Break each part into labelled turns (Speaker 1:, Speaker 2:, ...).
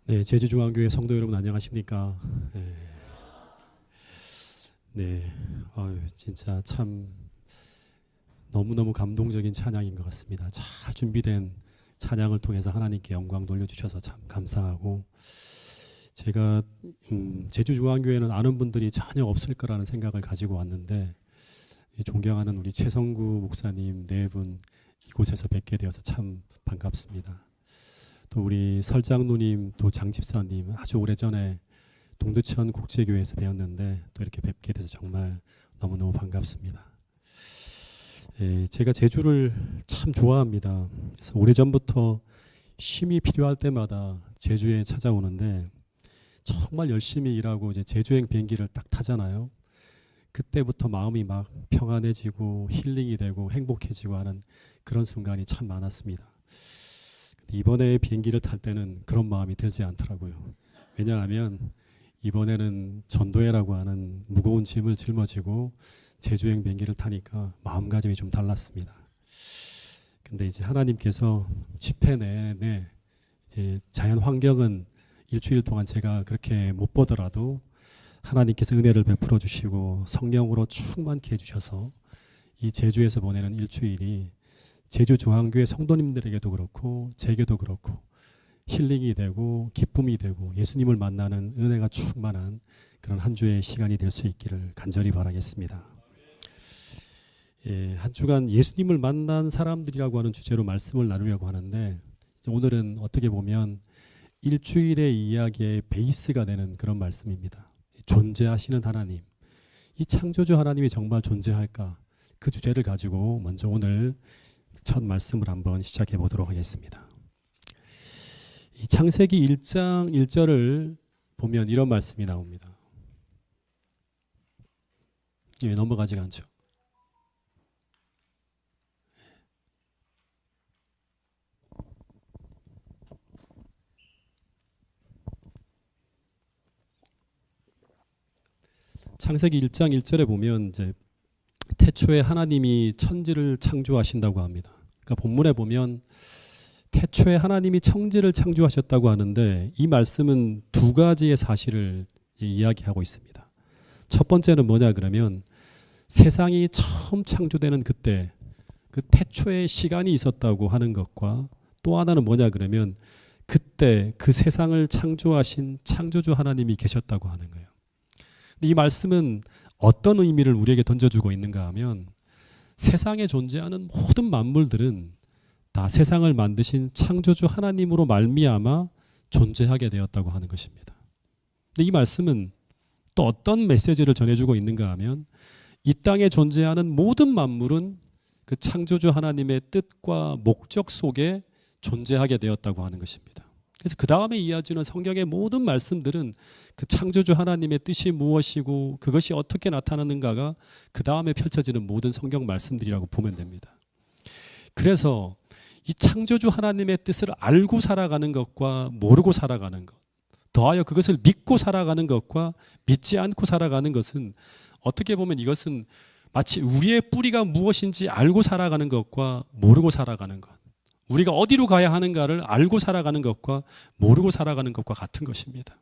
Speaker 1: 네, 제주중앙교회 성도 여러분 안녕하십니까? 네, 진짜 참 너무너무 감동적인 찬양인 것 같습니다. 잘 준비된 찬양을 통해서 하나님께 영광 돌려주셔서 참 감사하고, 제가 제주중앙교회는 아는 분들이 전혀 없을 거라는 생각을 가지고 왔는데, 존경하는 우리 최성구 목사님 네 분 이곳에서 뵙게 되어서 참 반갑습니다. 또 우리 설장로님, 또 장집사님 아주 오래전에 동두천 국제교회에서 배웠는데 또 이렇게 뵙게 돼서 정말 너무너무 반갑습니다. 제가 제주를 참 좋아합니다. 그래서 오래전부터 쉼이 필요할 때마다 제주에 찾아오는데, 정말 열심히 일하고 이제 제주행 비행기를 딱 타잖아요. 그때부터 마음이 막 평안해지고 힐링이 되고 행복해지고 하는 그런 순간이 참 많았습니다. 이번에 비행기를 탈 때는 그런 마음이 들지 않더라고요. 왜냐하면 이번에는 전도회라고 하는 무거운 짐을 짊어지고 제주행 비행기를 타니까 마음가짐이 좀 달랐습니다. 근데 이제 하나님께서 집회 내내 이제 자연 환경은 일주일 동안 제가 그렇게 못 보더라도 하나님께서 은혜를 베풀어 주시고 성령으로 충만케 해주셔서 이 제주에서 보내는 일주일이 제주중앙교회 성도님들에게도 그렇고 제게도 그렇고 힐링이 되고 기쁨이 되고 예수님을 만나는 은혜가 충만한 그런 한 주의 시간이 될 수 있기를 간절히 바라겠습니다. 한 주간 예수님을 만난 사람들이라고 하는 주제로 말씀을 나누려고 하는데, 오늘은 어떻게 보면 일주일의 이야기의 베이스가 되는 그런 말씀입니다. 존재하시는 하나님, 이 창조주 하나님이 정말 존재할까? 그 주제를 가지고 먼저 오늘 첫 말씀을 한번 시작해 보도록 하겠습니다. 이 창세기 1장 1절을 보면 이런 말씀이 나옵니다. 넘어가지가 않죠. 창세기 1장 1절에 보면 이제 태초에 하나님이 천지를 창조하신다고 합니다. 그러니까 본문에 보면 태초에 하나님이 천지를 창조하셨다고 하는데, 이 말씀은 두 가지의 사실을 이야기하고 있습니다. 첫 번째는 뭐냐 그러면 세상이 처음 창조되는 그때 그 태초에 시간이 있었다고 하는 것과, 또 하나는 뭐냐 그러면 그때 그 세상을 창조하신 창조주 하나님이 계셨다고 하는 거예요. 이 말씀은 어떤 의미를 우리에게 던져주고 있는가 하면, 세상에 존재하는 모든 만물들은 다 세상을 만드신 창조주 하나님으로 말미암아 존재하게 되었다고 하는 것입니다. 근데 이 말씀은 또 어떤 메시지를 전해주고 있는가 하면, 이 땅에 존재하는 모든 만물은 그 창조주 하나님의 뜻과 목적 속에 존재하게 되었다고 하는 것입니다. 그래서 그 다음에 이어지는 성경의 모든 말씀들은 그 창조주 하나님의 뜻이 무엇이고 그것이 어떻게 나타나는가가 그 다음에 펼쳐지는 모든 성경 말씀들이라고 보면 됩니다. 그래서 이 창조주 하나님의 뜻을 알고 살아가는 것과 모르고 살아가는 것, 더하여 그것을 믿고 살아가는 것과 믿지 않고 살아가는 것은, 어떻게 보면 이것은 마치 우리의 뿌리가 무엇인지 알고 살아가는 것과 모르고 살아가는 것, 우리가 어디로 가야 하는가를 알고 살아가는 것과 모르고 살아가는 것과 같은 것입니다.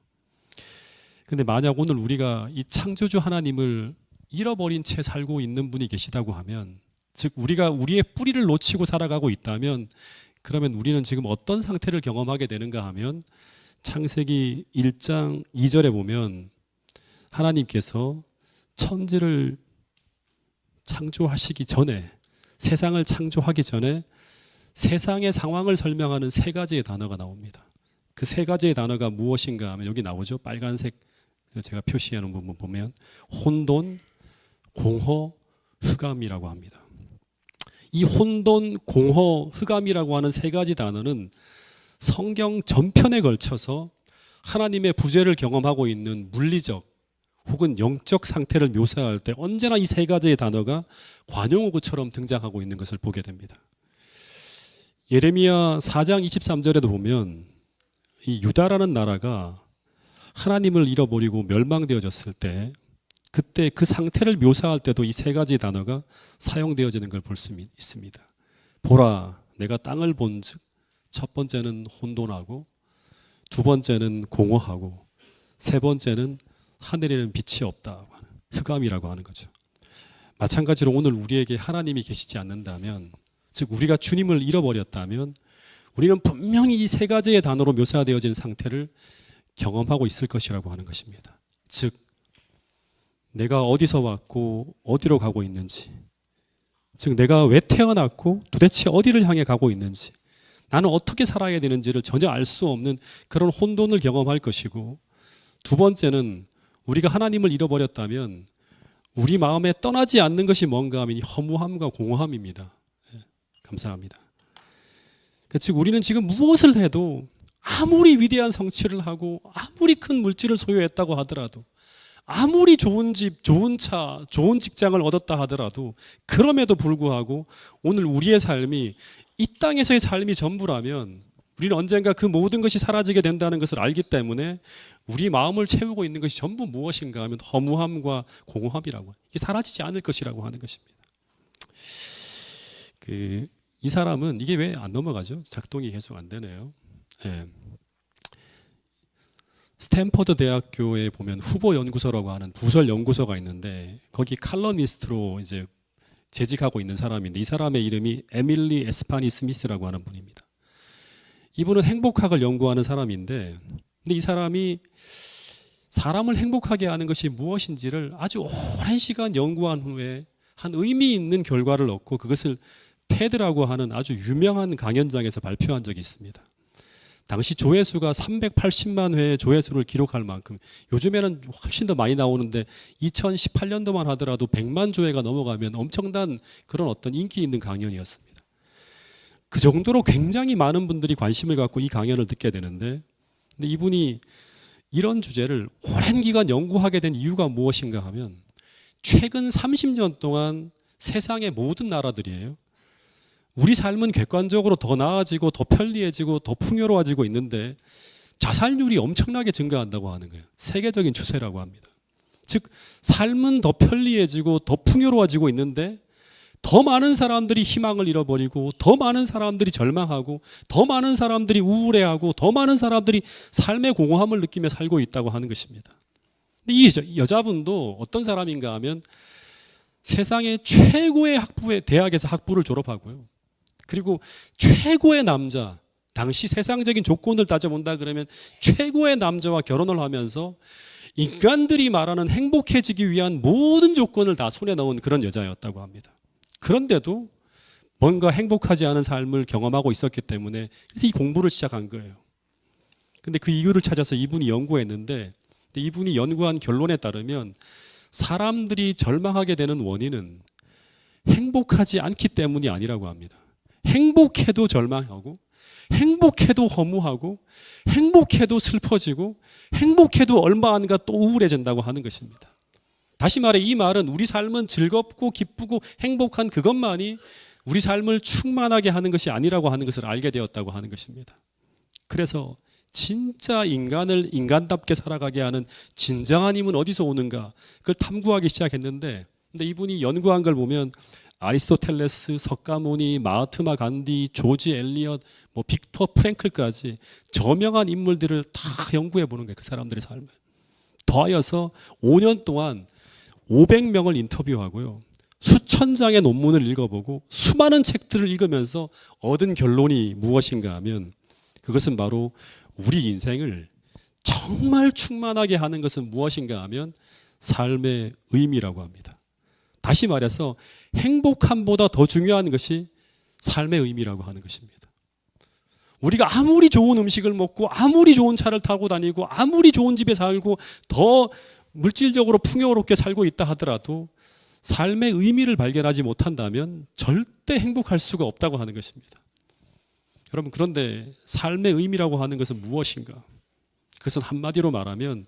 Speaker 1: 그런데 만약 오늘 우리가 이 창조주 하나님을 잃어버린 채 살고 있는 분이 계시다고 하면, 즉 우리가 우리의 뿌리를 놓치고 살아가고 있다면, 그러면 우리는 지금 어떤 상태를 경험하게 되는가 하면, 창세기 1장 2절에 보면 하나님께서 천지를 창조하시기 전에, 세상을 창조하기 전에 세상의 상황을 설명하는 세 가지의 단어가 나옵니다. 그 세 가지의 단어가 무엇인가 하면 여기 나오죠. 빨간색 제가 표시해 놓은 부분 보면 혼돈, 공허, 흑암이라고 합니다. 이 혼돈, 공허, 흑암이라고 하는 세 가지 단어는 성경 전편에 걸쳐서 하나님의 부재를 경험하고 있는 물리적 혹은 영적 상태를 묘사할 때 언제나 이 세 가지의 단어가 관용어구처럼 등장하고 있는 것을 보게 됩니다. 예레미야 4장 23절에도 보면 이 유다라는 나라가 하나님을 잃어버리고 멸망되어졌을 때, 그때 그 상태를 묘사할 때도 이 세 가지 단어가 사용되어지는 걸 볼 수 있습니다. 보라, 내가 땅을 본즉 첫 번째는 혼돈하고, 두 번째는 공허하고, 세 번째는 하늘에는 빛이 없다고 하는 흑암이라고 하는 거죠. 마찬가지로 오늘 우리에게 하나님이 계시지 않는다면, 즉 우리가 주님을 잃어버렸다면 우리는 분명히 이 세 가지의 단어로 묘사되어진 상태를 경험하고 있을 것이라고 하는 것입니다. 즉 내가 어디서 왔고 어디로 가고 있는지, 즉 내가 왜 태어났고 도대체 어디를 향해 가고 있는지, 나는 어떻게 살아야 되는지를 전혀 알 수 없는 그런 혼돈을 경험할 것이고, 두 번째는 우리가 하나님을 잃어버렸다면 우리 마음에 떠나지 않는 것이 뭔가 하면 허무함과 공허함입니다. 감사합니다. 즉 우리는 지금 무엇을 해도, 아무리 위대한 성취를 하고 아무리 큰 물질을 소유했다고 하더라도, 아무리 좋은 집, 좋은 차, 좋은 직장을 얻었다 하더라도, 그럼에도 불구하고 오늘 우리의 삶이 이 땅에서의 삶이 전부라면 우리는 언젠가 그 모든 것이 사라지게 된다는 것을 알기 때문에 우리 마음을 채우고 있는 것이 전부 무엇인가 하면 허무함과 공허함이라고, 이게 사라지지 않을 것이라고 하는 것입니다. 이 사람은 이게 왜 안 넘어가죠? 작동이 계속 안 되네요. 예. 스탠퍼드 대학교에 보면 후보 연구소라고 하는 부설 연구소가 있는데, 거기 칼럼니스트로 이제 재직하고 있는 사람인데, 이 사람의 이름이 에밀리 에스파니 스미스라고 하는 분입니다. 이분은 행복학을 연구하는 사람인데, 근데 이 사람이 사람을 행복하게 하는 것이 무엇인지를 아주 오랜 시간 연구한 후에 한 의미 있는 결과를 얻고, 그것을 테드라고 하는 아주 유명한 강연장에서 발표한 적이 있습니다. 당시 조회수가 380만 회의 조회수를 기록할 만큼, 요즘에는 훨씬 더 많이 나오는데 2018년도만 하더라도 100만 조회가 넘어가면 엄청난 그런 어떤 인기 있는 강연이었습니다. 그 정도로 굉장히 많은 분들이 관심을 갖고 이 강연을 듣게 되는데, 근데 이분이 이런 주제를 오랜 기간 연구하게 된 이유가 무엇인가 하면, 최근 30년 동안 세상의 모든 나라들이에요, 우리 삶은 객관적으로 더 나아지고 더 편리해지고 더 풍요로워지고 있는데 자살률이 엄청나게 증가한다고 하는 거예요. 세계적인 추세라고 합니다. 즉 삶은 더 편리해지고 더 풍요로워지고 있는데 더 많은 사람들이 희망을 잃어버리고, 더 많은 사람들이 절망하고, 더 많은 사람들이 우울해하고, 더 많은 사람들이 삶의 공허함을 느끼며 살고 있다고 하는 것입니다. 근데 이 여자분도 어떤 사람인가 하면 세상의 최고의 학부의 대학에서 학부를 졸업하고요, 그리고 최고의 남자, 당시 세상적인 조건을 따져본다 그러면 최고의 남자와 결혼을 하면서 인간들이 말하는 행복해지기 위한 모든 조건을 다 손에 넣은 그런 여자였다고 합니다. 그런데도 뭔가 행복하지 않은 삶을 경험하고 있었기 때문에 그래서 이 공부를 시작한 거예요. 근데 그 이유를 찾아서 이분이 연구했는데, 이분이 연구한 결론에 따르면 사람들이 절망하게 되는 원인은 행복하지 않기 때문이 아니라고 합니다. 행복해도 절망하고, 행복해도 허무하고, 행복해도 슬퍼지고, 행복해도 얼마 안 가 또 우울해진다고 하는 것입니다. 다시 말해 이 말은 우리 삶은 즐겁고 기쁘고 행복한 그것만이 우리 삶을 충만하게 하는 것이 아니라고 하는 것을 알게 되었다고 하는 것입니다. 그래서 진짜 인간을 인간답게 살아가게 하는 진정한 힘은 어디서 오는가, 그걸 탐구하기 시작했는데, 근데 이분이 연구한 걸 보면 아리스토텔레스, 석가모니, 마하트마 간디, 조지 엘리엇, 빅터 프랭클까지 저명한 인물들을 다 연구해 보는 거예요. 그 사람들의 삶을 더하여서 5년 동안 500명을 인터뷰하고요, 수천 장의 논문을 읽어보고 수많은 책들을 읽으면서 얻은 결론이 무엇인가 하면, 그것은 바로 우리 인생을 정말 충만하게 하는 것은 무엇인가 하면 삶의 의미라고 합니다. 다시 말해서 행복함보다 더 중요한 것이 삶의 의미라고 하는 것입니다. 우리가 아무리 좋은 음식을 먹고 아무리 좋은 차를 타고 다니고 아무리 좋은 집에 살고 더 물질적으로 풍요롭게 살고 있다 하더라도 삶의 의미를 발견하지 못한다면 절대 행복할 수가 없다고 하는 것입니다. 여러분, 그런데 삶의 의미라고 하는 것은 무엇인가? 그것은 한마디로 말하면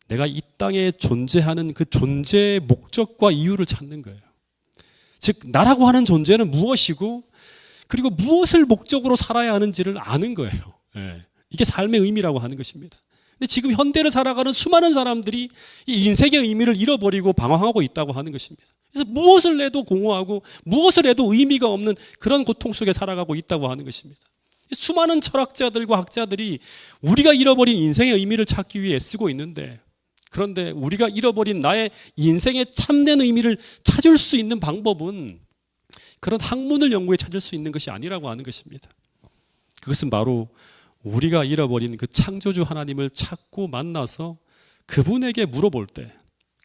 Speaker 1: 내가 이 땅에 존재하는 그 존재의 목적과 이유를 찾는 거예요. 즉 나라고 하는 존재는 무엇이고, 그리고 무엇을 목적으로 살아야 하는지를 아는 거예요. 이게 삶의 의미라고 하는 것입니다. 근데 지금 현대를 살아가는 수많은 사람들이 이 인생의 의미를 잃어버리고 방황하고 있다고 하는 것입니다. 그래서 무엇을 해도 공허하고 무엇을 해도 의미가 없는 그런 고통 속에 살아가고 있다고 하는 것입니다. 수많은 철학자들과 학자들이 우리가 잃어버린 인생의 의미를 찾기 위해 애쓰고 있는데, 그런데 우리가 잃어버린 나의 인생의 참된 의미를 찾을 수 있는 방법은 그런 학문을 연구해 찾을 수 있는 것이 아니라고 하는 것입니다. 그것은 바로 우리가 잃어버린 그 창조주 하나님을 찾고 만나서 그분에게 물어볼 때,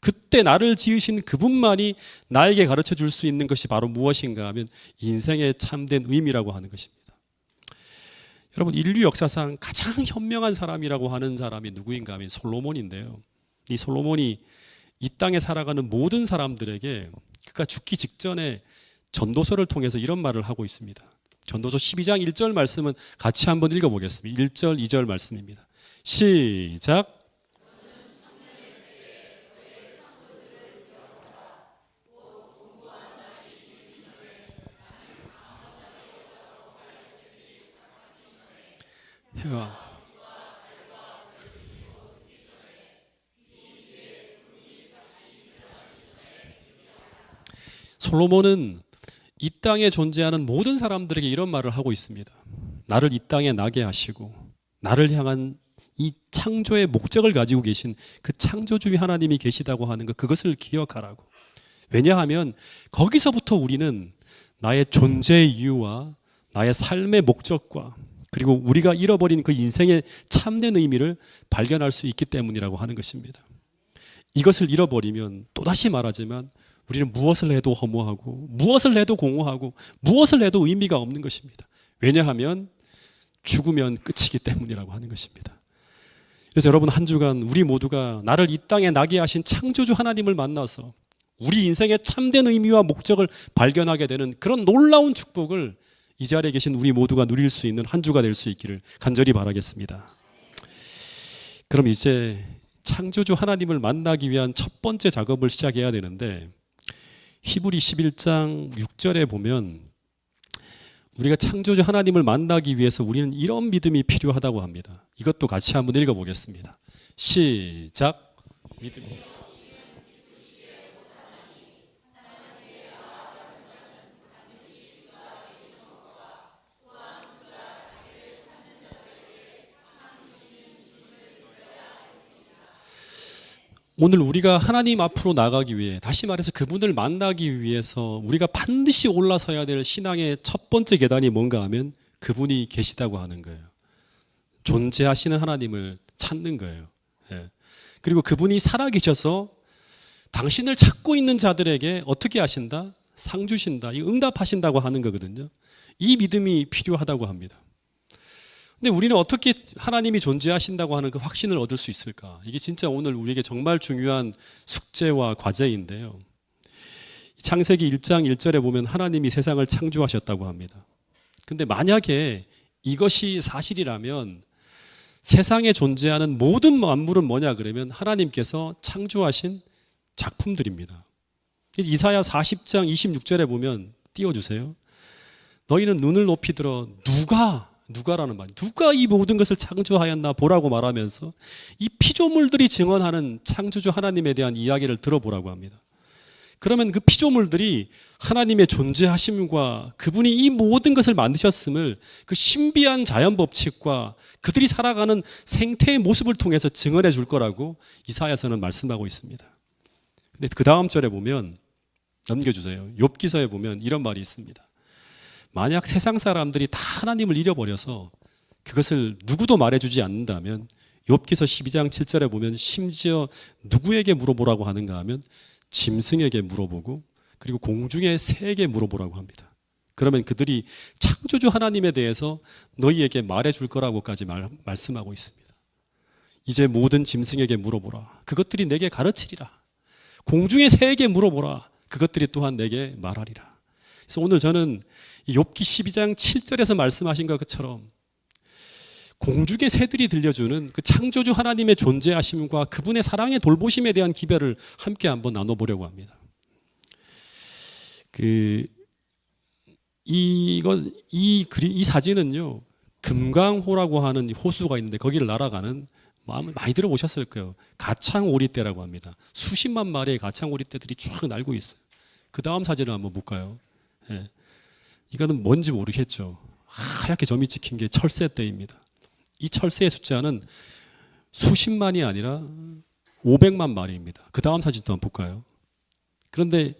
Speaker 1: 그때 나를 지으신 그분만이 나에게 가르쳐 줄 수 있는 것이 바로 무엇인가 하면 인생의 참된 의미라고 하는 것입니다. 여러분, 인류 역사상 가장 현명한 사람이라고 하는 사람이 누구인가 하면 솔로몬인데요. 이 솔로몬이 이 땅에 살아가는 모든 사람들에게 그가 죽기 직전에 전도서를 통해서 이런 말을 하고 있습니다. 전도서 12장 1절 말씀은 같이 한번 읽어보겠습니다. 1절, 2절 말씀입니다. 시작. 솔로몬은 이 땅에 존재하는 모든 사람들에게 이런 말을 하고 있습니다. 나를 이 땅에 나게 하시고 나를 향한 이 창조의 목적을 가지고 계신 그 창조주의 하나님이 계시다고 하는 것, 그것을 기억하라고. 왜냐하면 거기서부터 우리는 나의 존재의 이유와 나의 삶의 목적과 그리고 우리가 잃어버린 그 인생의 참된 의미를 발견할 수 있기 때문이라고 하는 것입니다. 이것을 잃어버리면, 또다시 말하지만 우리는 무엇을 해도 허무하고 무엇을 해도 공허하고 무엇을 해도 의미가 없는 것입니다. 왜냐하면 죽으면 끝이기 때문이라고 하는 것입니다. 그래서 여러분, 한 주간 우리 모두가 나를 이 땅에 나게 하신 창조주 하나님을 만나서 우리 인생의 참된 의미와 목적을 발견하게 되는 그런 놀라운 축복을 이 자리에 계신 우리 모두가 누릴 수 있는 한 주가 될 수 있기를 간절히 바라겠습니다. 그럼 이제 창조주 하나님을 만나기 위한 첫 번째 작업을 시작해야 되는데, 히브리 11장 6절에 보면 우리가 창조주 하나님을 만나기 위해서 우리는 이런 믿음이 필요하다고 합니다. 이것도 같이 한번 읽어보겠습니다. 시작. 믿음. 오늘 우리가 하나님 앞으로 나가기 위해, 다시 말해서 그분을 만나기 위해서 우리가 반드시 올라서야 될 신앙의 첫 번째 계단이 뭔가 하면 그분이 계시다고 하는 거예요. 존재하시는 하나님을 찾는 거예요. 예. 그리고 그분이 살아계셔서 당신을 찾고 있는 자들에게 어떻게 하신다? 상 주신다. 응답하신다고 하는 거거든요. 이 믿음이 필요하다고 합니다. 근데 우리는 어떻게 하나님이 존재하신다고 하는 그 확신을 얻을 수 있을까? 이게 진짜 오늘 우리에게 정말 중요한 숙제와 과제인데요. 창세기 1장 1절에 보면 하나님이 세상을 창조하셨다고 합니다. 근데 만약에 이것이 사실이라면 세상에 존재하는 모든 만물은 뭐냐 그러면 하나님께서 창조하신 작품들입니다. 이사야 40장 26절에 보면 띄워주세요. 너희는 눈을 높이 들어 누가라는 말, 누가 이 모든 것을 창조하였나 보라고 말하면서 이 피조물들이 증언하는 창조주 하나님에 대한 이야기를 들어보라고 합니다. 그러면 그 피조물들이 하나님의 존재하심과 그분이 이 모든 것을 만드셨음을 그 신비한 자연 법칙과 그들이 살아가는 생태의 모습을 통해서 증언해 줄 거라고 이사야서는 말씀하고 있습니다. 근데 그 다음 절에 보면, 넘겨주세요. 욥기서에 보면 이런 말이 있습니다. 만약 세상 사람들이 다 하나님을 잃어버려서 그것을 누구도 말해주지 않는다면, 욥기서 12장 7절에 보면 심지어 누구에게 물어보라고 하는가 하면 짐승에게 물어보고 그리고 공중의 새에게 물어보라고 합니다. 그러면 그들이 창조주 하나님에 대해서 너희에게 말해줄 거라고까지 말씀하고 있습니다. 이제 모든 짐승에게 물어보라. 그것들이 내게 가르치리라. 공중의 새에게 물어보라. 그것들이 또한 내게 말하리라. 그래서 오늘 저는 욥기 12장 7절에서 말씀하신 것처럼 공중의 새들이 들려주는 그 창조주 하나님의 존재하심과 그분의 사랑의 돌보심에 대한 기별을 함께 한번 나눠보려고 합니다. 이 사진은요, 금강호라고 하는 호수가 있는데 거기를 날아가는, 많이 들어보셨을 거예요. 가창오리떼라고 합니다. 수십만 마리의 가창오리떼들이 쫙 날고 있어요. 그 다음 사진을 한번 볼까요? 예. 이거는 뭔지 모르겠죠. 하얗게 점이 찍힌 게 철새떼입니다. 이 철새의 숫자는 수십만이 아니라 500만 마리입니다. 그 다음 사진도 한번 볼까요? 그런데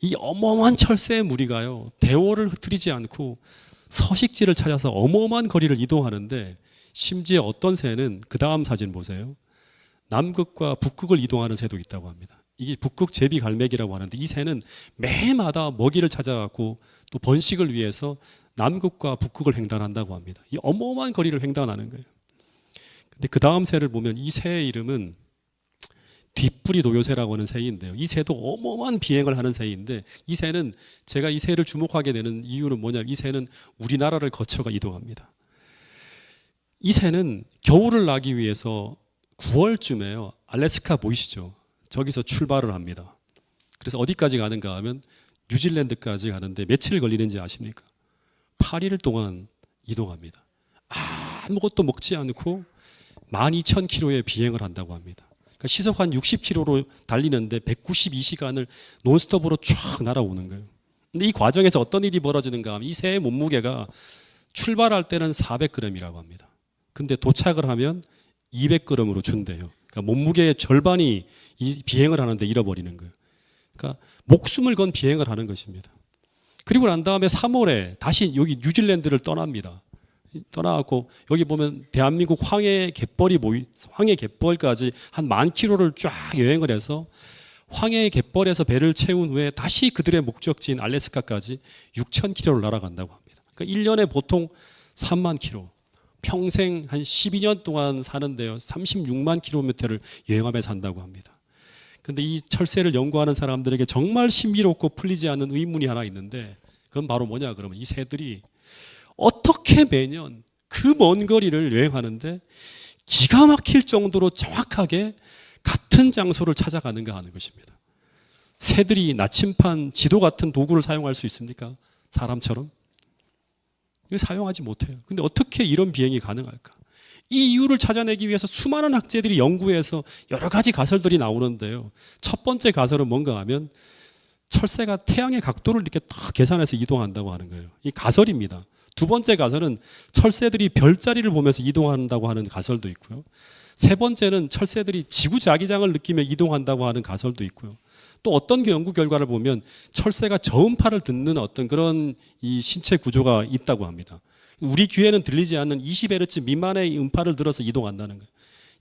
Speaker 1: 이 어마어마한 철새의 무리가요, 대오를 흩트리지 않고 서식지를 찾아서 어마어마한 거리를 이동하는데, 심지어 어떤 새는 그 다음 사진 보세요. 남극과 북극을 이동하는 새도 있다고 합니다. 이게 북극 제비갈매기라고 하는데, 이 새는 매마다 먹이를 찾아갖고 또 번식을 위해서 남극과 북극을 횡단한다고 합니다. 이 어마어마한 거리를 횡단하는 거예요. 근데 그 다음 새를 보면 이 새의 이름은 뒷부리 도요새라고 하는 새인데요. 이 새도 어마어마한 비행을 하는 새인데, 이 새는, 제가 이 새를 주목하게 되는 이유는 뭐냐면, 이 새는 우리나라를 거쳐가 이동합니다. 이 새는 겨울을 나기 위해서 9월쯤에요, 알래스카 보이시죠? 저기서 출발을 합니다. 그래서 어디까지 가는가 하면 뉴질랜드까지 가는데 며칠 걸리는지 아십니까? 8일 동안 이동합니다. 아무것도 먹지 않고 12,000km의 비행을 한다고 합니다. 그러니까 시속 한 60km로 달리는데 192시간을 논스톱으로 쫙 날아오는 거예요. 근데 이 과정에서 어떤 일이 벌어지는가 하면, 이 새의 몸무게가 출발할 때는 400g이라고 합니다. 근데 도착을 하면 200g으로 준대요. 그러니까 몸무게의 절반이 이 비행을 하는데 잃어버리는 거예요. 그러니까 목숨을 건 비행을 하는 것입니다. 그리고 난 다음에 3월에 다시 여기 뉴질랜드를 떠납니다. 떠나갖고 여기 보면 대한민국 황해 갯벌까지 한 10,000km를 쫙 여행을 해서 황해 갯벌에서 배를 채운 후에 다시 그들의 목적지인 알래스카까지 6,000km를 날아간다고 합니다. 그러니까 1년에 보통 3만 km, 평생 한 12년 동안 사는데요, 36만 km를 여행하며 산다고 합니다. 그런데 이 철새를 연구하는 사람들에게 정말 신비롭고 풀리지 않는 의문이 하나 있는데, 그건 바로 뭐냐 그러면, 이 새들이 어떻게 매년 그 먼 거리를 여행하는데 기가 막힐 정도로 정확하게 같은 장소를 찾아가는가 하는 것입니다. 새들이 나침판, 지도 같은 도구를 사용할 수 있습니까? 사람처럼? 이거 사용하지 못해요. 근데 어떻게 이런 비행이 가능할까? 이 이유를 찾아내기 위해서 수많은 학자들이 연구해서 여러 가지 가설들이 나오는데요, 첫 번째 가설은 뭔가 하면, 철새가 태양의 각도를 이렇게 딱 계산해서 이동한다고 하는 거예요. 이 가설입니다. 두 번째 가설은 철새들이 별자리를 보면서 이동한다고 하는 가설도 있고요. 세 번째는 철새들이 지구 자기장을 느끼며 이동한다고 하는 가설도 있고요. 또 어떤 연구 결과를 보면 철새가 저음파를 듣는 어떤 그런 이 신체 구조가 있다고 합니다. 우리 귀에는 들리지 않는 20Hz 미만의 음파를 들어서 이동한다는 거예요.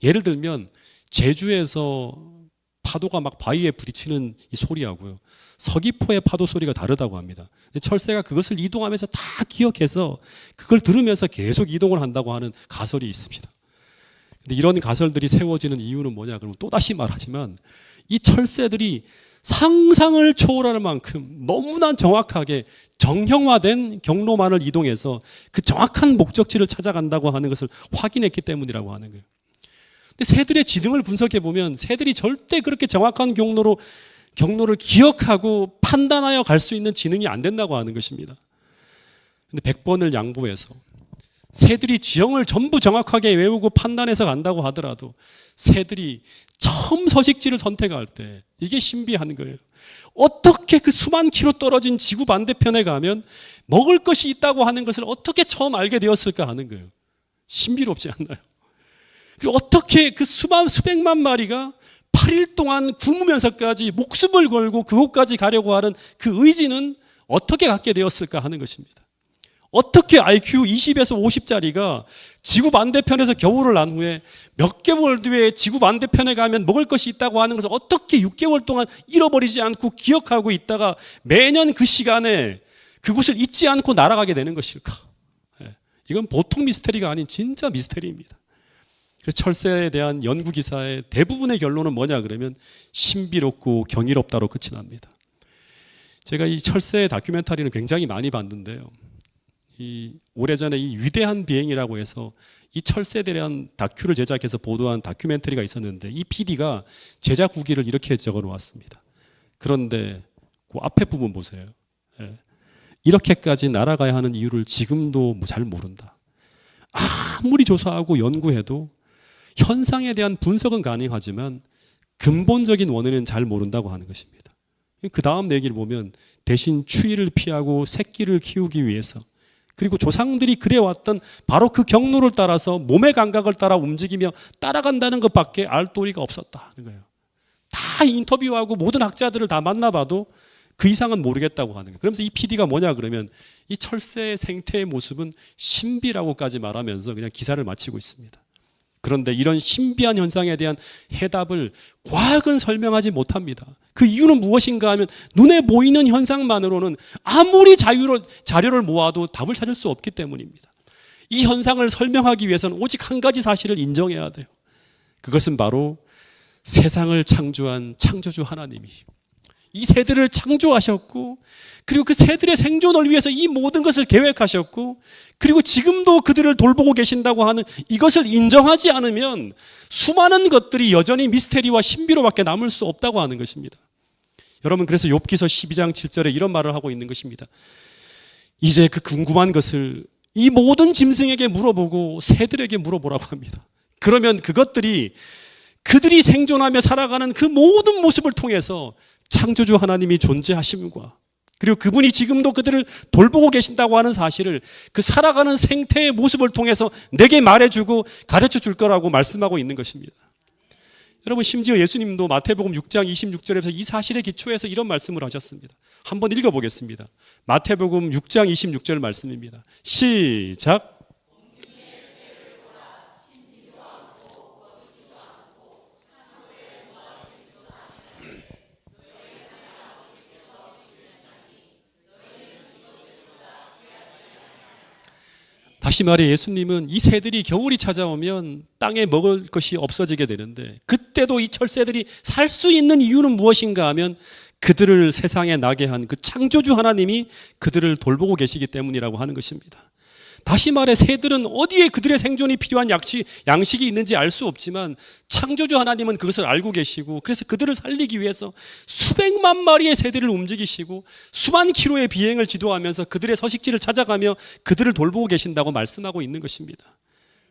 Speaker 1: 예를 들면 제주에서 파도가 막 바위에 부딪히는 이 소리하고요, 서귀포의 파도 소리가 다르다고 합니다. 철새가 그것을 이동하면서 다 기억해서 그걸 들으면서 계속 이동을 한다고 하는 가설이 있습니다. 근데 이런 가설들이 세워지는 이유는 뭐냐 그러면, 또다시 말하지만 이 철새들이 상상을 초월할 만큼 너무나 정확하게 정형화된 경로만을 이동해서 그 정확한 목적지를 찾아간다고 하는 것을 확인했기 때문이라고 하는 거예요. 근데 새들의 지능을 분석해 보면 새들이 절대 그렇게 정확한 경로를 기억하고 판단하여 갈 수 있는 지능이 안 된다고 하는 것입니다. 근데 100번을 양보해서 새들이 지형을 전부 정확하게 외우고 판단해서 간다고 하더라도 새들이 처음 서식지를 선택할 때 이게 신비한 거예요. 어떻게 그 수만 킬로 떨어진 지구 반대편에 가면 먹을 것이 있다고 하는 것을 어떻게 처음 알게 되었을까 하는 거예요. 신비롭지 않나요? 그리고 어떻게 그 수백만 마리가 8일 동안 굶으면서까지 목숨을 걸고 그곳까지 가려고 하는 그 의지는 어떻게 갖게 되었을까 하는 것입니다. 어떻게 IQ 20에서 50짜리가 지구 반대편에서 겨울을 난 후에 몇 개월 뒤에 지구 반대편에 가면 먹을 것이 있다고 하는 것을 어떻게 6개월 동안 잃어버리지 않고 기억하고 있다가 매년 그 시간에 그곳을 잊지 않고 날아가게 되는 것일까? 이건 보통 미스터리가 아닌 진짜 미스터리입니다. 그래서 철새에 대한 연구 기사의 대부분의 결론은 뭐냐 그러면 신비롭고 경이롭다로 끝이 납니다. 제가 이 철새 다큐멘터리는 굉장히 많이 봤는데요, 오래전에 이 위대한 비행이라고 해서 이 철새에 대한 다큐를 제작해서 보도한 다큐멘터리가 있었는데, 이 PD가 제작 후기를 이렇게 적어 놓았습니다. 그런데 그 앞에 부분 보세요. 이렇게까지 날아가야 하는 이유를 지금도 잘 모른다. 아무리 조사하고 연구해도 현상에 대한 분석은 가능하지만 근본적인 원인은 잘 모른다고 하는 것입니다. 그 다음 얘기를 보면 대신 추위를 피하고 새끼를 키우기 위해서 그리고 조상들이 그래왔던 바로 그 경로를 따라서 몸의 감각을 따라 움직이며 따라간다는 것밖에 알 도리가 없었다는 거예요. 다 인터뷰하고 모든 학자들을 다 만나봐도 그 이상은 모르겠다고 하는 거예요. 그러면서 이 PD가 뭐냐 그러면 이 철새의 생태의 모습은 신비라고까지 말하면서 그냥 기사를 마치고 있습니다. 그런데 이런 신비한 현상에 대한 해답을 과학은 설명하지 못합니다. 그 이유는 무엇인가 하면 눈에 보이는 현상만으로는 아무리 자료를 모아도 답을 찾을 수 없기 때문입니다. 이 현상을 설명하기 위해서는 오직 한 가지 사실을 인정해야 돼요. 그것은 바로 세상을 창조한 창조주 하나님이 이 새들을 창조하셨고, 그리고 그 새들의 생존을 위해서 이 모든 것을 계획하셨고, 그리고 지금도 그들을 돌보고 계신다고 하는 이것을 인정하지 않으면 수많은 것들이 여전히 미스테리와 신비로밖에 남을 수 없다고 하는 것입니다. 여러분, 그래서 욥기서 12장 7절에 이런 말을 하고 있는 것입니다. 이제 그 궁금한 것을 이 모든 짐승에게 물어보고 새들에게 물어보라고 합니다. 그러면 그들이 생존하며 살아가는 그 모든 모습을 통해서 창조주 하나님이 존재하심과, 그리고 그분이 지금도 그들을 돌보고 계신다고 하는 사실을 그 살아가는 생태의 모습을 통해서 내게 말해주고 가르쳐 줄 거라고 말씀하고 있는 것입니다. 여러분, 심지어 예수님도 마태복음 6장 26절에서 이 사실에 기초해서 이런 말씀을 하셨습니다. 한번 읽어보겠습니다. 마태복음 6장 26절 말씀입니다. 시작. 다시 말해 예수님은 이 새들이 겨울이 찾아오면 땅에 먹을 것이 없어지게 되는데, 그때도 이 철새들이 살 수 있는 이유는 무엇인가 하면 그들을 세상에 나게 한 그 창조주 하나님이 그들을 돌보고 계시기 때문이라고 하는 것입니다. 다시 말해 새들은 어디에 그들의 생존이 필요한 양식이 있는지 알 수 없지만 창조주 하나님은 그것을 알고 계시고, 그래서 그들을 살리기 위해서 수백만 마리의 새들을 움직이시고 수만 킬로의 비행을 지도하면서 그들의 서식지를 찾아가며 그들을 돌보고 계신다고 말씀하고 있는 것입니다.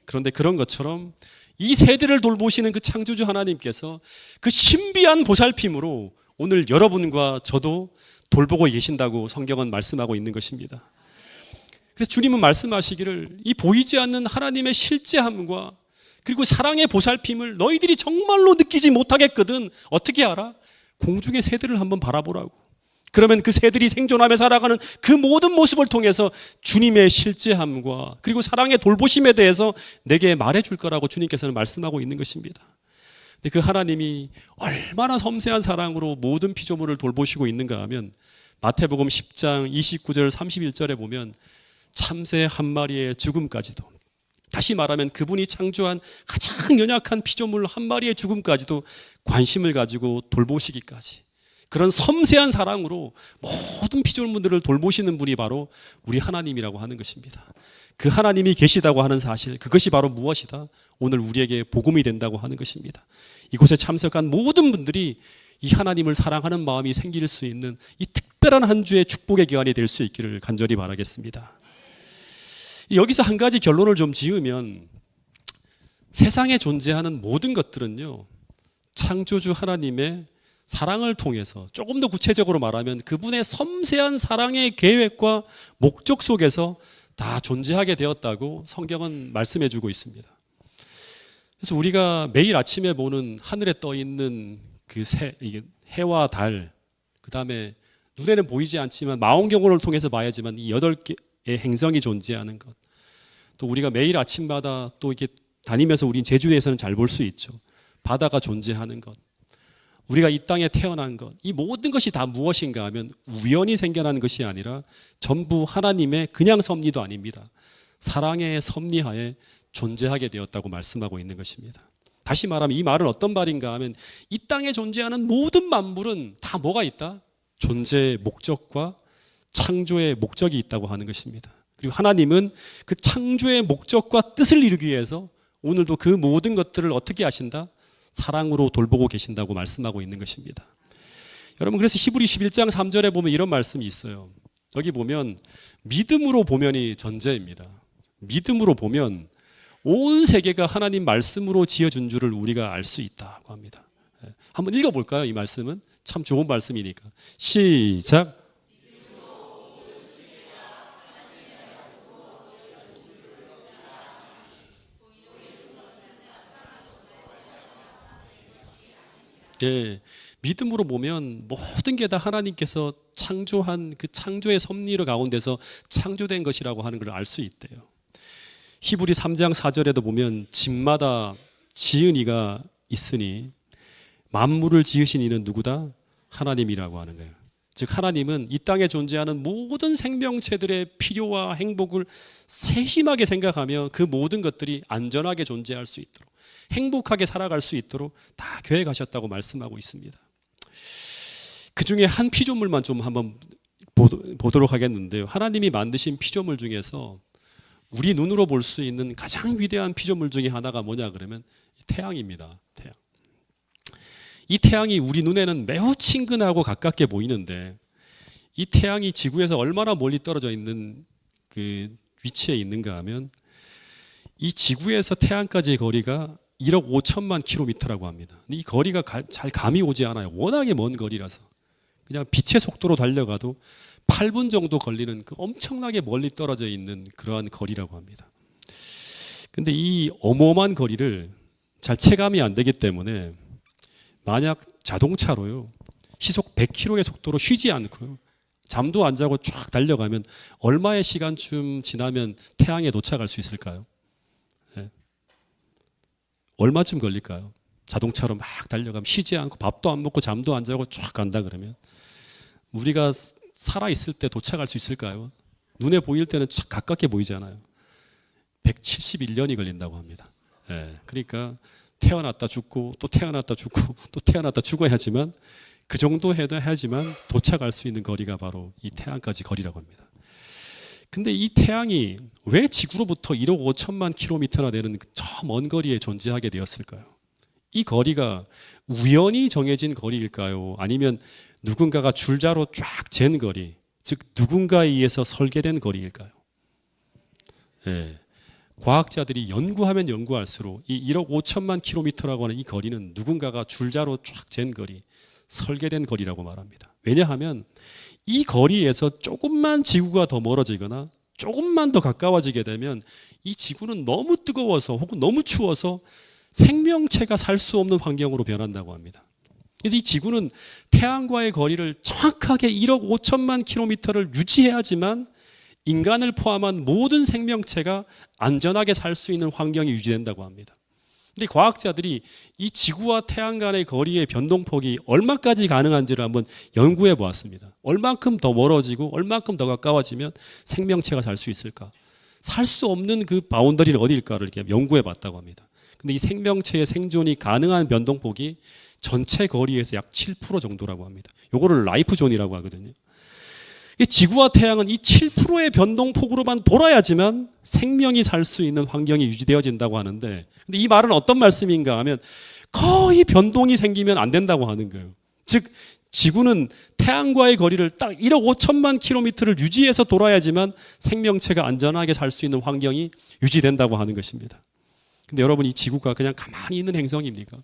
Speaker 1: 그런데 그런 것처럼 이 새들을 돌보시는 그 창조주 하나님께서 그 신비한 보살핌으로 오늘 여러분과 저도 돌보고 계신다고 성경은 말씀하고 있는 것입니다. 그래서 주님은 말씀하시기를 이 보이지 않는 하나님의 실제함과 그리고 사랑의 보살핌을 너희들이 정말로 느끼지 못하겠거든 어떻게 알아? 공중의 새들을 한번 바라보라고. 그러면 그 새들이 생존하며 살아가는 그 모든 모습을 통해서 주님의 실제함과 그리고 사랑의 돌보심에 대해서 내게 말해줄 거라고 주님께서는 말씀하고 있는 것입니다. 근데 그 하나님이 얼마나 섬세한 사랑으로 모든 피조물을 돌보시고 있는가 하면 마태복음 10장 29절 31절에 보면 참새 한 마리의 죽음까지도, 다시 말하면 그분이 창조한 가장 연약한 피조물 한 마리의 죽음까지도 관심을 가지고 돌보시기까지, 그런 섬세한 사랑으로 모든 피조물들을 돌보시는 분이 바로 우리 하나님이라고 하는 것입니다. 그 하나님이 계시다고 하는 사실, 그것이 바로 무엇이다? 오늘 우리에게 복음이 된다고 하는 것입니다. 이곳에 참석한 모든 분들이 이 하나님을 사랑하는 마음이 생길 수 있는 이 특별한 한 주의 축복의 기간이 될 수 있기를 간절히 바라겠습니다. 여기서 한 가지 결론을 좀 지으면, 세상에 존재하는 모든 것들은요, 창조주 하나님의 사랑을 통해서, 조금 더 구체적으로 말하면 그분의 섬세한 사랑의 계획과 목적 속에서 다 존재하게 되었다고 성경은 말씀해 주고 있습니다. 그래서 우리가 매일 아침에 보는 하늘에 떠 있는 그 해와 달, 그 다음에 눈에는 보이지 않지만 망원경을 통해서 봐야지만 이 8개의 행성이 존재하는 것, 또 우리가 매일 아침마다 또 이렇게 다니면서 우린 제주도에서는 잘 볼 수 있죠. 바다가 존재하는 것, 우리가 이 땅에 태어난 것, 이 모든 것이 다 무엇인가 하면 우연히 생겨난 것이 아니라 전부 하나님의 그냥 섭리도 아닙니다. 사랑의 섭리하에 존재하게 되었다고 말씀하고 있는 것입니다. 다시 말하면 이 말은 어떤 말인가 하면 이 땅에 존재하는 모든 만물은 다 뭐가 있다? 존재의 목적과 창조의 목적이 있다고 하는 것입니다. 그리고 하나님은 그 창조의 목적과 뜻을 이루기 위해서 오늘도 그 모든 것들을 어떻게 하신다? 사랑으로 돌보고 계신다고 말씀하고 있는 것입니다. 여러분, 그래서 히브리 11장 3절에 보면 이런 말씀이 있어요. 여기 보면 믿음으로 보면이 전제입니다. 믿음으로 보면 온 세계가 하나님 말씀으로 지어준 줄을 우리가 알 수 있다고 합니다. 한번 읽어볼까요? 이 말씀은 참 좋은 말씀이니까. 시작. 예, 믿음으로 보면 모든 게 다 하나님께서 창조한 그 창조의 섭리 가운데서 창조된 것이라고 하는 걸 알 수 있대요. 히브리 3장 4절에도 보면 집마다 지은 이가 있으니 만물을 지으신 이는 누구다? 하나님이라고 하는 거예요. 즉 하나님은 이 땅에 존재하는 모든 생명체들의 필요와 행복을 세심하게 생각하며 그 모든 것들이 안전하게 존재할 수 있도록, 행복하게 살아갈 수 있도록 다 계획하셨다고 말씀하고 있습니다. 그 중에 한 피조물만 좀 한번 보도록 하겠는데요. 하나님이 만드신 피조물 중에서 우리 눈으로 볼 수 있는 가장 위대한 피조물 중에 하나가 뭐냐 그러면 태양입니다. 태양. 이 태양이 우리 눈에는 매우 친근하고 가깝게 보이는데 이 태양이 지구에서 얼마나 멀리 떨어져 있는 그 위치에 있는가 하면 이 지구에서 태양까지의 거리가 1억 5천만 킬로미터라고 합니다. 이 거리가 잘 감이 오지 않아요. 워낙에 먼 거리라서 그냥 빛의 속도로 달려가도 8분 정도 걸리는 그 엄청나게 멀리 떨어져 있는 그러한 거리라고 합니다. 근데 이 어마어마한 거리를 잘 체감이 안 되기 때문에 만약 자동차로요 시속 100km의 속도로 쉬지 않고요 잠도 안 자고 쫙 달려가면 얼마의 시간쯤 지나면 태양에 도착할 수 있을까요? 네. 얼마쯤 걸릴까요? 자동차로 막 달려가면 쉬지 않고 밥도 안 먹고 잠도 안 자고 쫙 간다 그러면 우리가 살아있을 때 도착할 수 있을까요? 눈에 보일 때는 쫙 가깝게 보이잖아요. 171년이 걸린다고 합니다. 네. 그러니까 태어났다 죽고 또 태어났다 죽고 또 태어났다 죽어야지만 그 정도 해야지만 도착할 수 있는 거리가 바로 이 태양까지 거리라고 합니다. 근데 이 태양이 왜 지구로부터 1억 5천만 킬로미터나 되는 저 먼 거리에 존재하게 되었을까요? 이 거리가 우연히 정해진 거리일까요? 아니면 누군가가 줄자로 쫙 잰 거리, 즉 누군가에 의해서 설계된 거리일까요? 예. 과학자들이 연구하면 연구할수록 이 1억 5천만 킬로미터라고 하는 이 거리는 누군가가 줄자로 쫙 잰 거리, 설계된 거리라고 말합니다. 왜냐하면 이 거리에서 조금만 지구가 더 멀어지거나 조금만 더 가까워지게 되면 이 지구는 너무 뜨거워서 혹은 너무 추워서 생명체가 살 수 없는 환경으로 변한다고 합니다. 그래서 이 지구는 태양과의 거리를 정확하게 1억 5천만 킬로미터를 유지해야지만 인간을 포함한 모든 생명체가 안전하게 살 수 있는 환경이 유지된다고 합니다. 근데 과학자들이 이 지구와 태양 간의 거리의 변동폭이 얼마까지 가능한지를 한번 연구해 보았습니다. 얼만큼 더 멀어지고 얼만큼 더 가까워지면 생명체가 살 수 있을까? 살 수 없는 그 바운더리는 어디일까를 이렇게 연구해 봤다고 합니다. 근데 이 생명체의 생존이 가능한 변동폭이 전체 거리에서 약 7% 정도라고 합니다. 요거를 라이프 존이라고 하거든요. 지구와 태양은 이 7%의 변동폭으로만 돌아야지만 생명이 살 수 있는 환경이 유지되어진다고 하는데, 근데 이 말은 어떤 말씀인가 하면 거의 변동이 생기면 안 된다고 하는 거예요. 즉 지구는 태양과의 거리를 딱 1억 5천만 킬로미터를 유지해서 돌아야지만 생명체가 안전하게 살 수 있는 환경이 유지된다고 하는 것입니다. 근데 여러분, 이 지구가 그냥 가만히 있는 행성입니까?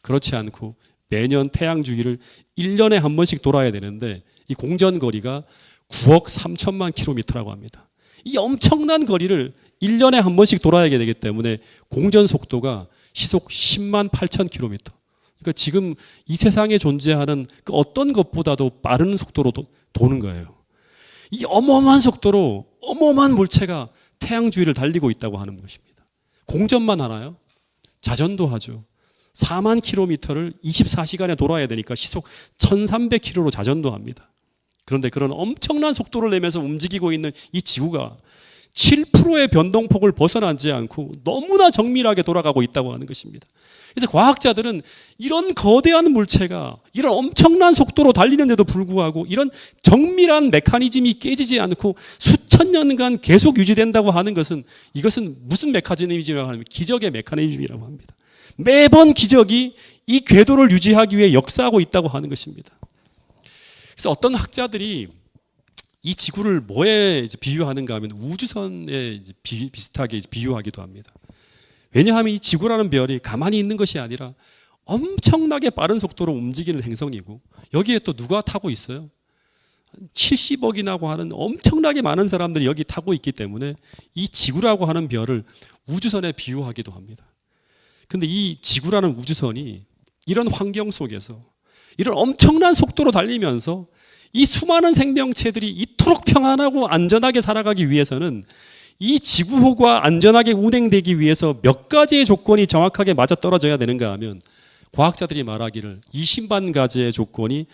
Speaker 1: 그렇지 않고 매년 태양 주위를 1년에 한 번씩 돌아야 되는데 이 공전 거리가 9억 3천만 킬로미터라고 합니다. 이 엄청난 거리를 1년에 한 번씩 돌아야 되기 때문에 공전 속도가 시속 10만 8천 킬로미터. 그러니까 지금 이 세상에 존재하는 그 어떤 것보다도 빠른 속도로 도는 거예요. 이 어마어마한 속도로 어마어마한 물체가 태양 주위를 달리고 있다고 하는 것입니다. 공전만 하나요? 자전도 하죠. 4만 킬로미터를 24시간에 돌아야 되니까 시속 1300km로 자전도 합니다. 그런데 그런 엄청난 속도를 내면서 움직이고 있는 이 지구가 7%의 변동폭을 벗어나지 않고 너무나 정밀하게 돌아가고 있다고 하는 것입니다. 그래서 과학자들은 이런 거대한 물체가 이런 엄청난 속도로 달리는데도 불구하고 이런 정밀한 메커니즘이 깨지지 않고 수천 년간 계속 유지된다고 하는 것은, 이것은 무슨 메커니즘이라고 하면 기적의 메커니즘이라고 합니다. 매번 기적이 이 궤도를 유지하기 위해 역사하고 있다고 하는 것입니다. 그래서 어떤 학자들이 이 지구를 뭐에 비유하는가 하면 우주선에 비슷하게 비유하기도 합니다. 왜냐하면 이 지구라는 별이 가만히 있는 것이 아니라 엄청나게 빠른 속도로 움직이는 행성이고, 여기에 또 누가 타고 있어요? 70억이라고 하는 엄청나게 많은 사람들이 여기 타고 있기 때문에 이 지구라고 하는 별을 우주선에 비유하기도 합니다. 근데 이 지구라는 우주선이 이런 환경 속에서 이런 엄청난 속도로 달리면서 이 수많은 생명체들이 이토록 평안하고 안전하게 살아가기 위해서는 이 지구호가 안전하게 운행되기 위해서 몇 가지의 조건이 정확하게 맞아떨어져야 되는가 하면 과학자들이 말하기를 20만 가지의 조건이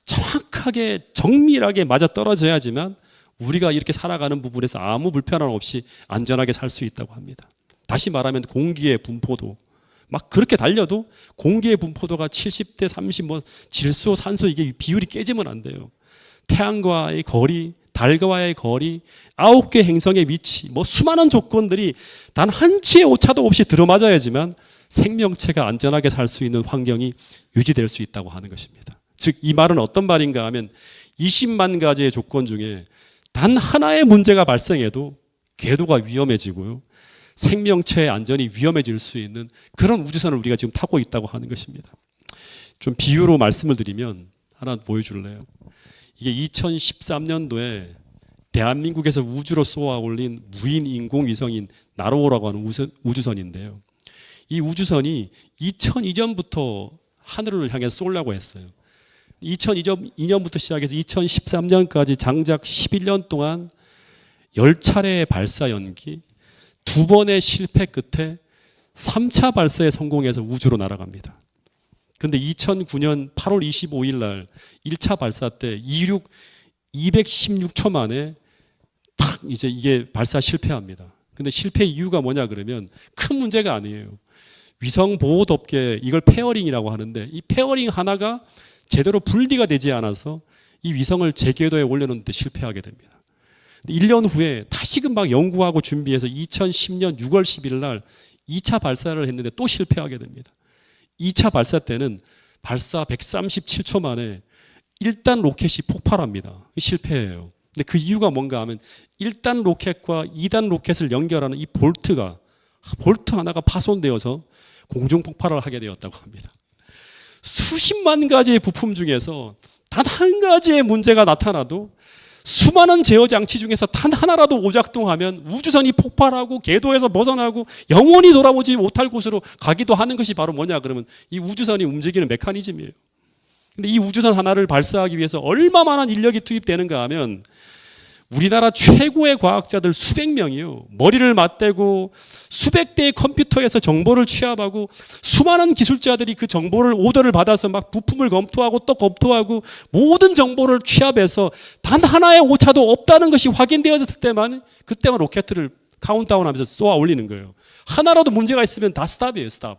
Speaker 1: 정확하게 정밀하게 맞아떨어져야지만 우리가 이렇게 살아가는 부분에서 아무 불편함 없이 안전하게 살 수 있다고 합니다. 다시 말하면 공기의 분포도 막 그렇게 달려도 공기의 분포도가 70대 30 질소, 산소 이게 비율이 깨지면 안 돼요. 태양과의 거리, 달과의 거리, 9개 행성의 위치, 수많은 조건들이 단 한 치의 오차도 없이 들어맞아야지만 생명체가 안전하게 살 수 있는 환경이 유지될 수 있다고 하는 것입니다. 즉, 이 말은 어떤 말인가 하면 20만 가지의 조건 중에 단 하나의 문제가 발생해도 궤도가 위험해지고요. 생명체의 안전이 위험해질 수 있는 그런 우주선을 우리가 지금 타고 있다고 하는 것입니다. 좀 비유로 말씀을 드리면 하나 보여줄래요? 이게 2013년도에 대한민국에서 우주로 쏘아 올린 무인 인공위성인 나로호라고 하는 우주선인데요. 이 우주선이 2002년부터 하늘을 향해 쏘려고 했어요. 2002년부터 시작해서 2013년까지 장작 11년 동안 10차례의 발사 연기, 2번의 실패 끝에 3차 발사에 성공해서 우주로 날아갑니다. 그런데 2009년 8월 25일 날 1차 발사 때 216초 만에 탁 이제 이게 발사 실패합니다. 근데 실패 이유가 뭐냐 그러면 큰 문제가 아니에요. 위성 보호 덮개 이걸 페어링이라고 하는데 이 페어링 하나가 제대로 분리가 되지 않아서 이 위성을 제궤도에 올려놓는데 실패하게 됩니다. 1년 후에 다시금 막 연구하고 준비해서 2010년 6월 10일 날 2차 발사를 했는데 또 실패하게 됩니다. 2차 발사 때는 발사 137초 만에 1단 로켓이 폭발합니다. 실패해요. 근데 그 이유가 뭔가 하면 1단 로켓과 2단 로켓을 연결하는 이 볼트 하나가 파손되어서 공중 폭발을 하게 되었다고 합니다. 수십만 가지의 부품 중에서 단 한 가지의 문제가 나타나도 수많은 제어 장치 중에서 단 하나라도 오작동하면 우주선이 폭발하고 궤도에서 벗어나고 영원히 돌아오지 못할 곳으로 가기도 하는 것이 바로 뭐냐 그러면 이 우주선이 움직이는 메커니즘이에요. 근데 이 우주선 하나를 발사하기 위해서 얼마만한 인력이 투입되는가 하면 우리나라 최고의 과학자들 수백 명이요. 머리를 맞대고 수백 대의 컴퓨터에서 정보를 취합하고 수많은 기술자들이 그 정보를 오더를 받아서 막 부품을 검토하고 또 검토하고 모든 정보를 취합해서 단 하나의 오차도 없다는 것이 확인되어졌을 때만 그때만 로켓을 카운트다운하면서 쏘아 올리는 거예요. 하나라도 문제가 있으면 다 스탑이에요. 스탑.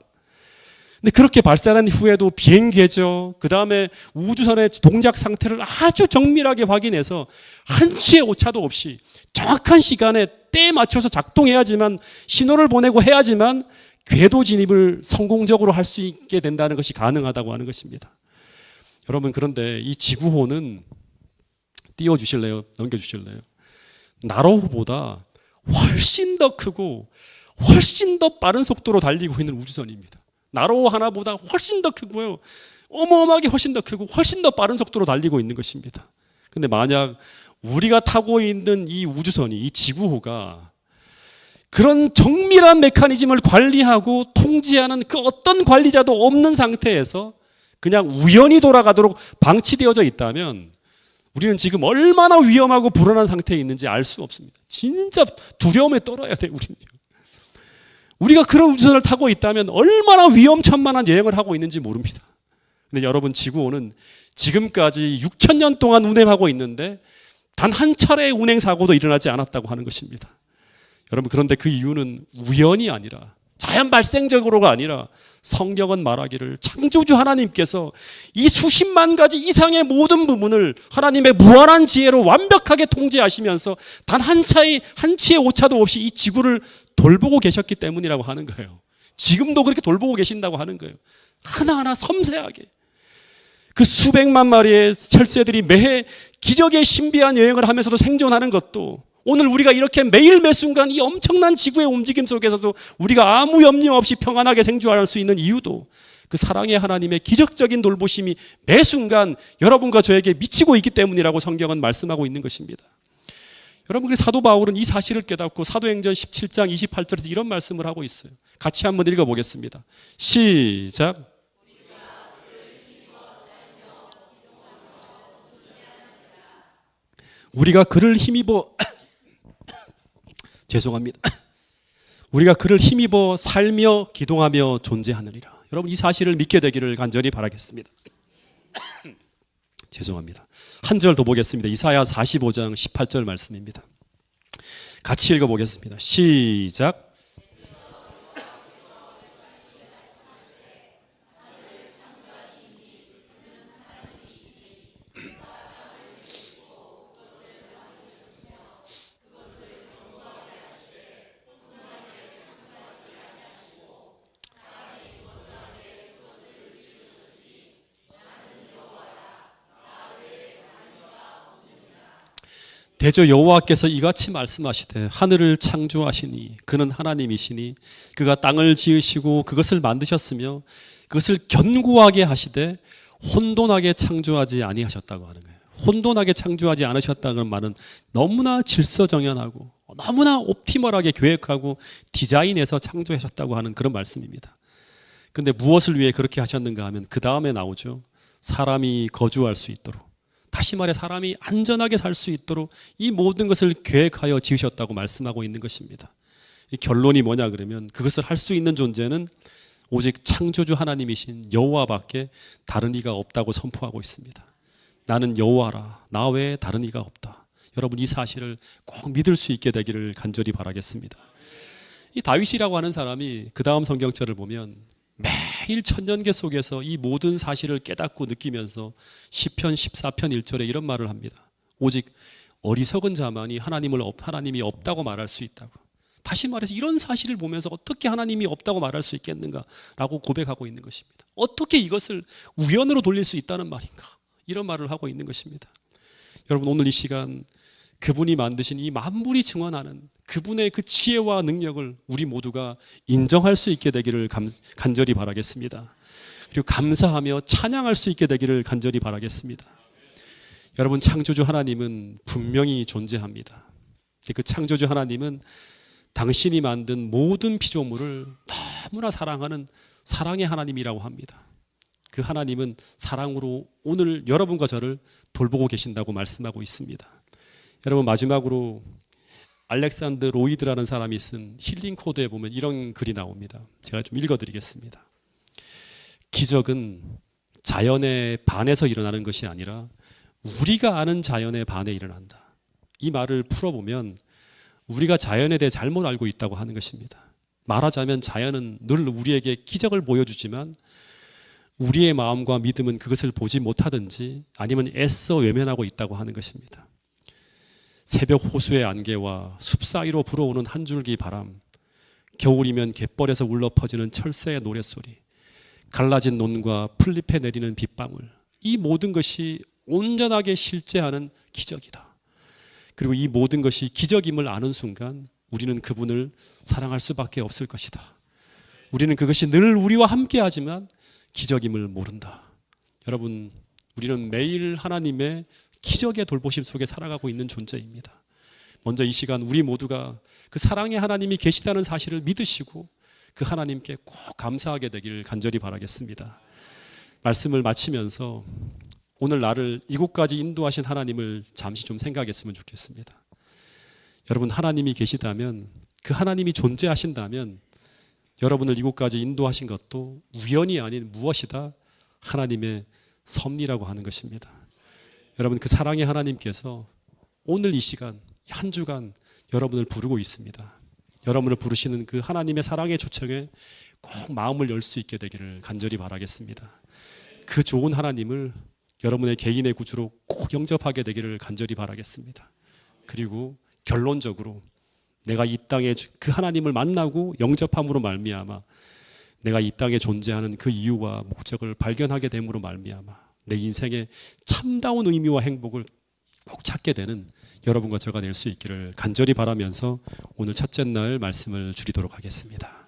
Speaker 1: 근데 그렇게 발사한 후에도 비행 궤적, 그 다음에 우주선의 동작 상태를 아주 정밀하게 확인해서 한 치의 오차도 없이 정확한 시간에 때에 맞춰서 작동해야지만 신호를 보내고 해야지만 궤도 진입을 성공적으로 할 수 있게 된다는 것이 가능하다고 하는 것입니다. 여러분 그런데 이 지구호는 띄워주실래요? 넘겨주실래요? 나로호보다 훨씬 더 크고 훨씬 더 빠른 속도로 달리고 있는 우주선입니다. 나로호 하나보다 훨씬 더 크고요. 어마어마하게 훨씬 더 크고 훨씬 더 빠른 속도로 달리고 있는 것입니다. 그런데 만약 우리가 타고 있는 이 우주선이 이 지구호가 그런 정밀한 메커니즘을 관리하고 통제하는 그 어떤 관리자도 없는 상태에서 그냥 우연히 돌아가도록 방치되어져 있다면 우리는 지금 얼마나 위험하고 불안한 상태에 있는지 알 수 없습니다. 진짜 두려움에 떨어야 돼요, 우리는. 우리가 그런 우주선을 타고 있다면 얼마나 위험천만한 여행을 하고 있는지 모릅니다. 근데 여러분 지구호는 지금까지 6,000년 동안 운행하고 있는데 단 한 차례의 운행 사고도 일어나지 않았다고 하는 것입니다. 여러분 그런데 그 이유는 우연이 아니라 자연 발생적으로가 아니라 성경은 말하기를 창조주 하나님께서 이 수십만 가지 이상의 모든 부분을 하나님의 무한한 지혜로 완벽하게 통제하시면서 단 한 치의 오차도 없이 이 지구를 돌보고 계셨기 때문이라고 하는 거예요. 지금도 그렇게 돌보고 계신다고 하는 거예요. 하나하나 섬세하게. 그 수백만 마리의 철새들이 매해 기적의 신비한 여행을 하면서도 생존하는 것도 오늘 우리가 이렇게 매일 매순간 이 엄청난 지구의 움직임 속에서도 우리가 아무 염려 없이 평안하게 생존할 수 있는 이유도 그 사랑의 하나님의 기적적인 돌보심이 매 순간 여러분과 저에게 미치고 있기 때문이라고 성경은 말씀하고 있는 것입니다. 여러분, 그 사도 바울은 이 사실을 깨닫고 사도행전 17장 28절에서 이런 말씀을 하고 있어요. 같이 한번 읽어보겠습니다. 시작. 우리가 그를 힘입어 죄송합니다. 우리가 그를 힘입어 살며 기동하며 존재하느니라. 여러분 이 사실을 믿게 되기를 간절히 바라겠습니다. 죄송합니다. 한 절 더 보겠습니다. 이사야 45장 18절 말씀입니다. 같이 읽어보겠습니다. 시작. 대저 여호와께서 이같이 말씀하시되 하늘을 창조하시니 그는 하나님이시니 그가 땅을 지으시고 그것을 만드셨으며 그것을 견고하게 하시되 혼돈하게 창조하지 아니하셨다고 하는 거예요. 혼돈하게 창조하지 않으셨다는 말은 너무나 질서정연하고 너무나 옵티멀하게 계획하고 디자인해서 창조하셨다고 하는 그런 말씀입니다. 그런데 무엇을 위해 그렇게 하셨는가 하면 그 다음에 나오죠. 사람이 거주할 수 있도록, 다시 말해 사람이 안전하게 살 수 있도록 이 모든 것을 계획하여 지으셨다고 말씀하고 있는 것입니다. 이 결론이 뭐냐 그러면 그것을 할 수 있는 존재는 오직 창조주 하나님이신 여호와밖에 다른 이가 없다고 선포하고 있습니다. 나는 여호와라, 나 외에 다른 이가 없다. 여러분 이 사실을 꼭 믿을 수 있게 되기를 간절히 바라겠습니다. 이 다윗이라고 하는 사람이 그 다음 성경절을 보면 매일 천년계 속에서 이 모든 사실을 깨닫고 느끼면서 시편 14편 1절에 이런 말을 합니다. 오직 어리석은 자만이 하나님이 없다고 말할 수 있다고. 다시 말해서 이런 사실을 보면서 어떻게 하나님이 없다고 말할 수 있겠는가라고 고백하고 있는 것입니다. 어떻게 이것을 우연으로 돌릴 수 있다는 말인가, 이런 말을 하고 있는 것입니다. 여러분 오늘 이 시간 그분이 만드신 이 만물이 증언하는 그분의 그 지혜와 능력을 우리 모두가 인정할 수 있게 되기를 간절히 바라겠습니다. 그리고 감사하며 찬양할 수 있게 되기를 간절히 바라겠습니다. 여러분 창조주 하나님은 분명히 존재합니다. 그 창조주 하나님은 당신이 만든 모든 피조물을 너무나 사랑하는 사랑의 하나님이라고 합니다. 그 하나님은 사랑으로 오늘 여러분과 저를 돌보고 계신다고 말씀하고 있습니다. 여러분 마지막으로 알렉산더 로이드라는 사람이 쓴 힐링 코드에 보면 이런 글이 나옵니다. 제가 좀 읽어드리겠습니다. 기적은 자연의 반에서 일어나는 것이 아니라 우리가 아는 자연의 반에 일어난다. 이 말을 풀어보면 우리가 자연에 대해 잘못 알고 있다고 하는 것입니다. 말하자면 자연은 늘 우리에게 기적을 보여주지만 우리의 마음과 믿음은 그것을 보지 못하든지 아니면 애써 외면하고 있다고 하는 것입니다. 새벽 호수의 안개와 숲 사이로 불어오는 한 줄기 바람, 겨울이면 갯벌에서 울려 퍼지는 철새의 노랫소리, 갈라진 논과 풀잎에 내리는 빗방울, 이 모든 것이 온전하게 실제하는 기적이다. 그리고 이 모든 것이 기적임을 아는 순간 우리는 그분을 사랑할 수밖에 없을 것이다. 우리는 그것이 늘 우리와 함께하지만 기적임을 모른다. 여러분 우리는 매일 하나님의 기적의 돌보심 속에 살아가고 있는 존재입니다. 먼저 이 시간 우리 모두가 그 사랑의 하나님이 계시다는 사실을 믿으시고 그 하나님께 꼭 감사하게 되기를 간절히 바라겠습니다. 말씀을 마치면서 오늘 나를 이곳까지 인도하신 하나님을 잠시 좀 생각했으면 좋겠습니다. 여러분 하나님이 계시다면, 그 하나님이 존재하신다면 여러분을 이곳까지 인도하신 것도 우연이 아닌 무엇이다? 하나님의 섭리라고 하는 것입니다. 여러분 그 사랑의 하나님께서 오늘 이 시간 한 주간 여러분을 부르고 있습니다. 여러분을 부르시는 그 하나님의 사랑의 초청에 꼭 마음을 열 수 있게 되기를 간절히 바라겠습니다. 그 좋은 하나님을 여러분의 개인의 구주로 꼭 영접하게 되기를 간절히 바라겠습니다. 그리고 결론적으로 내가 이 땅에 그 하나님을 만나고 영접함으로 말미암아 내가 이 땅에 존재하는 그 이유와 목적을 발견하게 됨으로 말미암아 내 인생의 참다운 의미와 행복을 꼭 찾게 되는 여러분과 저가 될 수 있기를 간절히 바라면서 오늘 첫째 날 말씀을 줄이도록 하겠습니다.